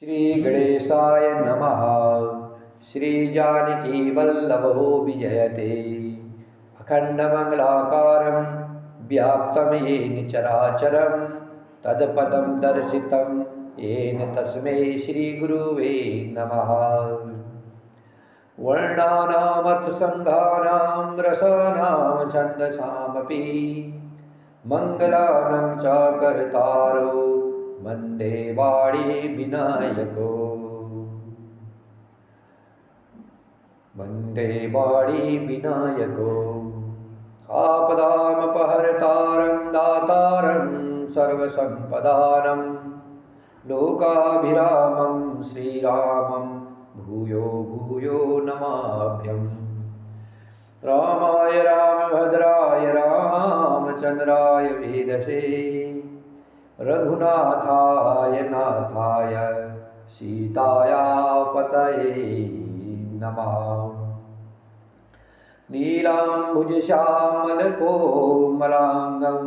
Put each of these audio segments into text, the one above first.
श्री गणेशाय नमः। श्री जानकी वल्लभो विजयते अखंडमंगलाकारं व्याप्तं येन चराचरं तत्पदं दर्शितं येन तस्मै श्री गुरुवे नमः। वर्णानामर्थसंघानां रसानां छन्दसामपि मंगलानं च कर्तारो वन्दे वाणी विनायको। वन्दे वाणी विनायको। आपदामपहर्तारं दातारं सर्वसम्पदानं लोकाभिरामं श्रीरामं भूयो भूयो नमाभ्यम्। रामाय रामभद्राय रामचन्द्राय वेदसे रघुनाथाय नाथाय सीताया पतये नमः। नीलाम्बुजश्यामलकोमलाङ्गं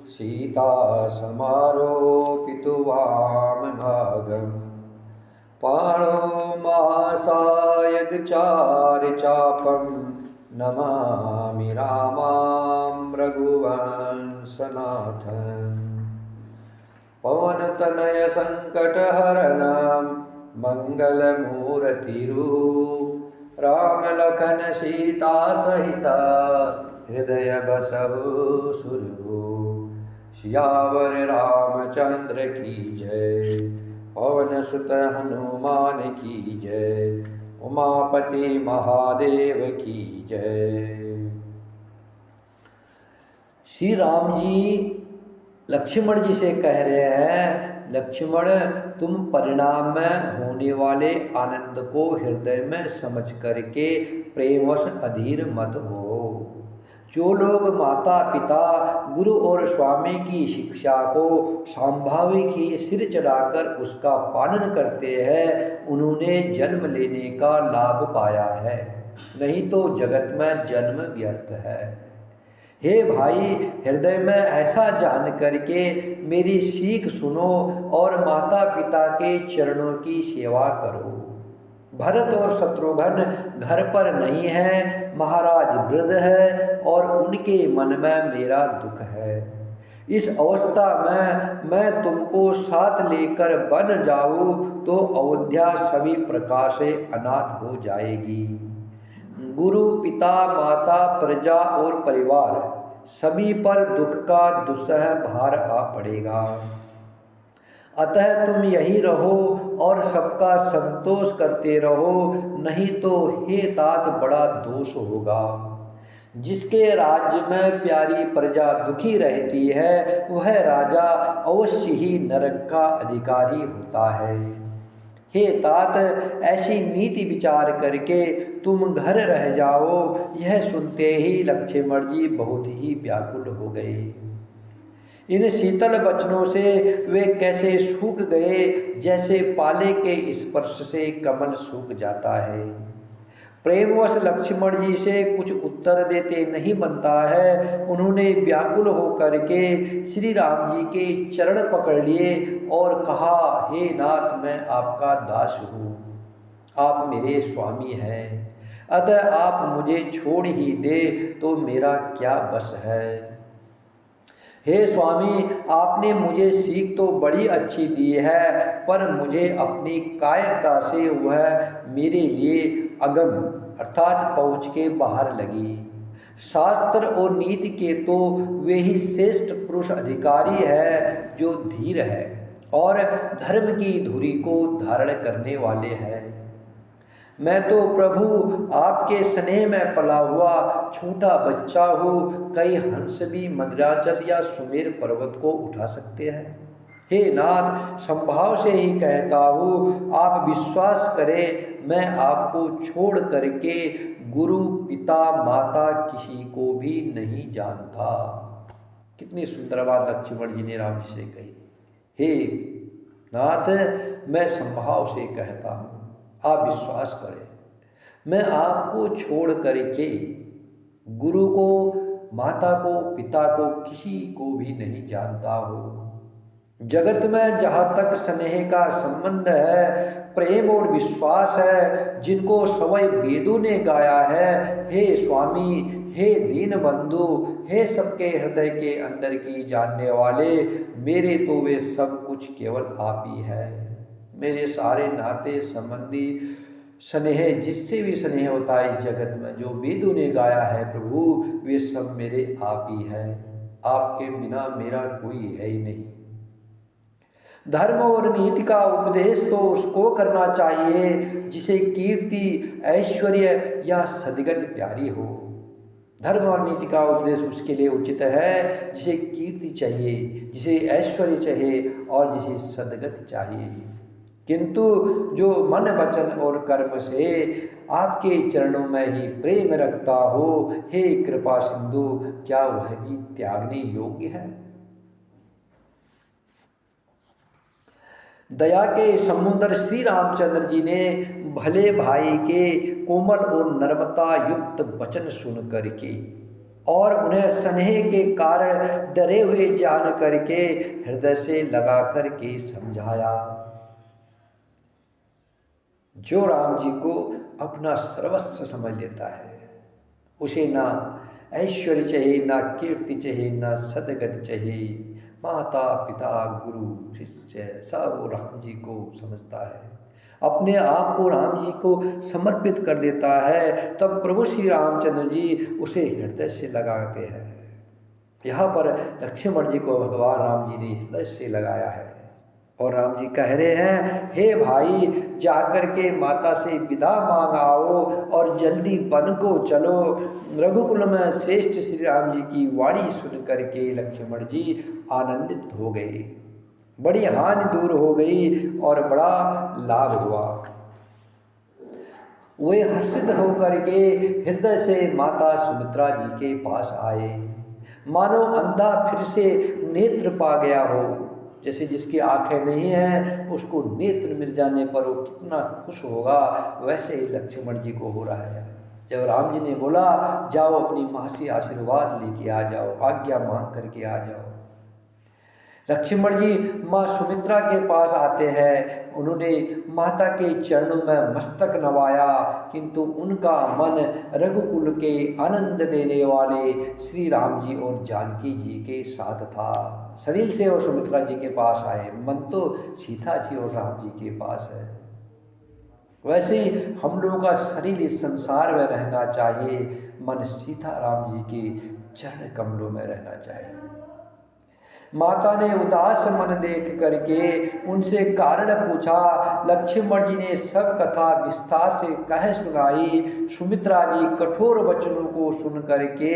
सीतासमारोपितवामभागं पाणो महासायकचारिचापं नमामि रामां रघुवंशनाथम्। पवनतनय संकटहरणं मंगलमूर्तिरू राम लखन सीता सहित हृदय बसहु सुरभु। सियावर रामचंद्र की जय, पवन सुत हनुमान की जय, उमापति महादेव की जय। श्री राम जी लक्ष्मण जी से कह रहे हैं, लक्ष्मण तुम परिणाम में होने वाले आनंद को हृदय में समझ करके प्रेमवश अधीर मत हो। जो लोग माता पिता गुरु और स्वामी की शिक्षा को स्वाभाविक ही सिर चढ़ाकर उसका पालन करते हैं, उन्होंने जन्म लेने का लाभ पाया है, नहीं तो जगत में जन्म व्यर्थ है। हे भाई, हृदय में ऐसा जान करके मेरी सीख सुनो और माता पिता के चरणों की सेवा करो। भरत और शत्रुघ्न घर पर नहीं है, महाराज वृद्ध है और उनके मन में मेरा दुख है। इस अवस्था में मैं तुमको साथ लेकर बन जाऊं तो अयोध्या सभी प्रकार से अनाथ हो जाएगी। गुरु पिता माता प्रजा और परिवार सभी पर दुख का दुस्सह भार आ पड़ेगा। अतः तुम यही रहो और सबका संतोष करते रहो, नहीं तो हे तात बड़ा दोष होगा। जिसके राज्य में प्यारी प्रजा दुखी रहती है, वह राजा अवश्य ही नरक का अधिकारी होता है। हे तात, ऐसी नीति विचार करके तुम घर रह जाओ। यह सुनते ही लक्ष्मण जी बहुत ही व्याकुल हो गए। इन शीतल वचनों से वे कैसे सूख गए, जैसे पाले के स्पर्श से कमल सूख जाता है। प्रेमवश लक्ष्मण जी से कुछ उत्तर देते नहीं बनता है। उन्होंने व्याकुल होकर के श्री राम जी के चरण पकड़ लिए और कहा, हे नाथ, मैं आपका दास हूँ, आप मेरे स्वामी हैं, अतः आप मुझे छोड़ ही दे तो मेरा क्या बस है। हे स्वामी, आपने मुझे सीख तो बड़ी अच्छी दी है, पर मुझे अपनी कायरता से वह मेरे लिए अगम अर्थात पहुँच के बाहर लगी। शास्त्र और नीति के तो वे ही श्रेष्ठ पुरुष अधिकारी है जो धीर है और धर्म की धुरी को धारण करने वाले हैं। मैं तो प्रभु आपके स्नेह में पला हुआ छोटा बच्चा हूँ। कई हंस भी मंदराचल या सुमेर पर्वत को उठा सकते हैं। हे नाथ, संभाव से ही कहता हूँ, आप विश्वास करें, मैं आपको छोड़ करके गुरु पिता माता किसी को भी नहीं जानता। कितनी सुंदर बात लक्ष्मण जी ने राम जी से कही। हे नाथ, मैं संभाव से कहता हूँ, आप विश्वास करें, मैं आपको छोड़ करके गुरु को, माता को, पिता को, किसी को भी नहीं जानता हूँ। जगत में जहाँ तक स्नेह का संबंध है, प्रेम और विश्वास है, जिनको सवै वेदों ने गाया है, हे स्वामी, हे दीन बंधु, हे सबके हृदय के अंदर की जानने वाले, मेरे तो वे सब कुछ केवल आप ही है। मेरे सारे नाते संबंधी स्नेह, जिससे भी स्नेह होता है इस जगत में, जो वेदों ने गाया है प्रभु, वे सब मेरे आप ही है। आपके बिना मेरा कोई है ही नहीं। धर्म और नीति का उपदेश तो उसको करना चाहिए जिसे कीर्ति, ऐश्वर्य या सदगत प्यारी हो। धर्म और नीति का उपदेश उसके लिए उचित है जिसे कीर्ति चाहिए, जिसे ऐश्वर्य चाहिए और जिसे सदगत चाहिए। किंतु जो मन, वचन और कर्म से आपके चरणों में ही प्रेम रखता हो, हे कृपा सिंधु, क्या वह भी त्यागने योग्य है? दया के समुद्र श्री रामचंद्र जी ने भले भाई के कोमल और नर्मता युक्त वचन सुन करके और उन्हें स्नेह के कारण डरे हुए जान करके हृदय से लगा करके समझाया। जो राम जी को अपना सर्वस्व समझ लेता है, उसे ना ऐश्वर्य चाहिए, ना कीर्ति चाहिए, ना सदगत चाहिए। माता, पिता, गुरु, शिष्य सब वो राम जी को समझता है, अपने आप को राम जी को समर्पित कर देता है, तब प्रभु श्री रामचंद्र जी उसे हृदय से लगाते हैं। यहाँ पर लक्ष्मण जी को भगवान राम जी ने हृदय से लगाया है और राम जी कह रहे हैं, हे भाई, जाकर के माता से विदा मांग आओ और जल्दी वन को चलो। रघुकुल में श्रेष्ठ श्री राम जी की वाणी सुन करके लक्ष्मण जी आनंदित हो गए, बड़ी हानि दूर हो गई और बड़ा लाभ हुआ। वे हर्षित होकर के हृदय से माता सुमित्रा जी के पास आए, मानो अंधा फिर से नेत्र पा गया हो। जैसे जिसकी आंखें नहीं हैं उसको नेत्र मिल जाने पर वो कितना खुश होगा, वैसे ही लक्ष्मण जी को हो रहा है। जब राम जी ने बोला, जाओ अपनी माँ से आशीर्वाद लेके आ जाओ, आज्ञा मांग करके आ जाओ, लक्ष्मण जी माँ सुमित्रा के पास आते हैं। उन्होंने माता के चरणों में मस्तक नवाया, किंतु उनका मन रघुकुल के आनंद देने वाले श्री राम जी और जानकी जी के साथ था। शरीर से वो सुमित्रा जी के पास आए, मन तो सीता जी और राम जी के पास है। वैसे ही हम लोगों का शरीर इस संसार में रहना चाहिए, मन सीता राम जी के चरण कमलों में रहना चाहिए। माता ने उदास मन देख करके उनसे कारण पूछा। लक्ष्मण जी ने सब कथा विस्तार से कह सुनाई। सुमित्रा जी कठोर वचनों को सुन करके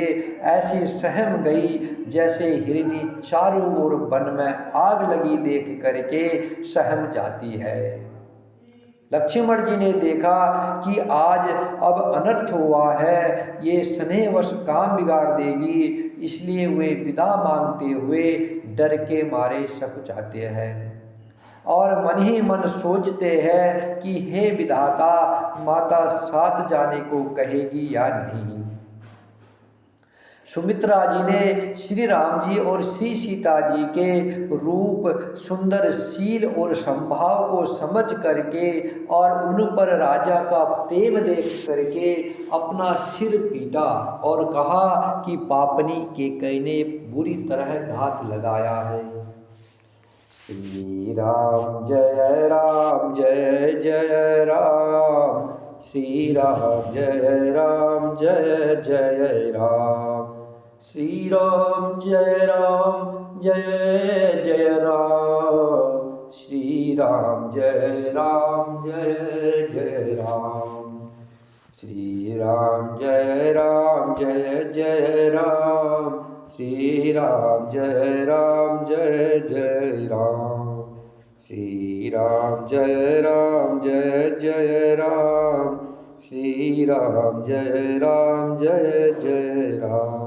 ऐसी सहम गई जैसे हिरनी चारों ओर वन में आग लगी देख करके सहम जाती है। लक्ष्मण जी ने देखा कि आज अब अनर्थ हुआ है, ये स्नेहवश काम बिगाड़ देगी, इसलिए वे विदा मांगते हुए डर के मारे सकुचाते हैं और मन ही मन सोचते हैं कि हे विधाता, माता साथ जाने को कहेगी या नहीं। सुमित्रा जी ने श्री राम जी और श्री सीता जी के रूप, सुंदर शील और संभाव को समझ करके और उन पर राजा का प्रेम देख करके अपना सिर पीटा और कहा कि पापनी के कहने बुरी तरह घात लगाया है। श्री राम जय राम जय जय राम, श्री राम जय राम जय जय राम, श्री राम जय राम जय जय राम, श्री राम जय राम जय जय राम, श्री राम जय राम जय जय राम, श्री राम जय राम जय जय राम, श्री राम जय राम जय जय राम, श्री राम जय राम जय जय राम।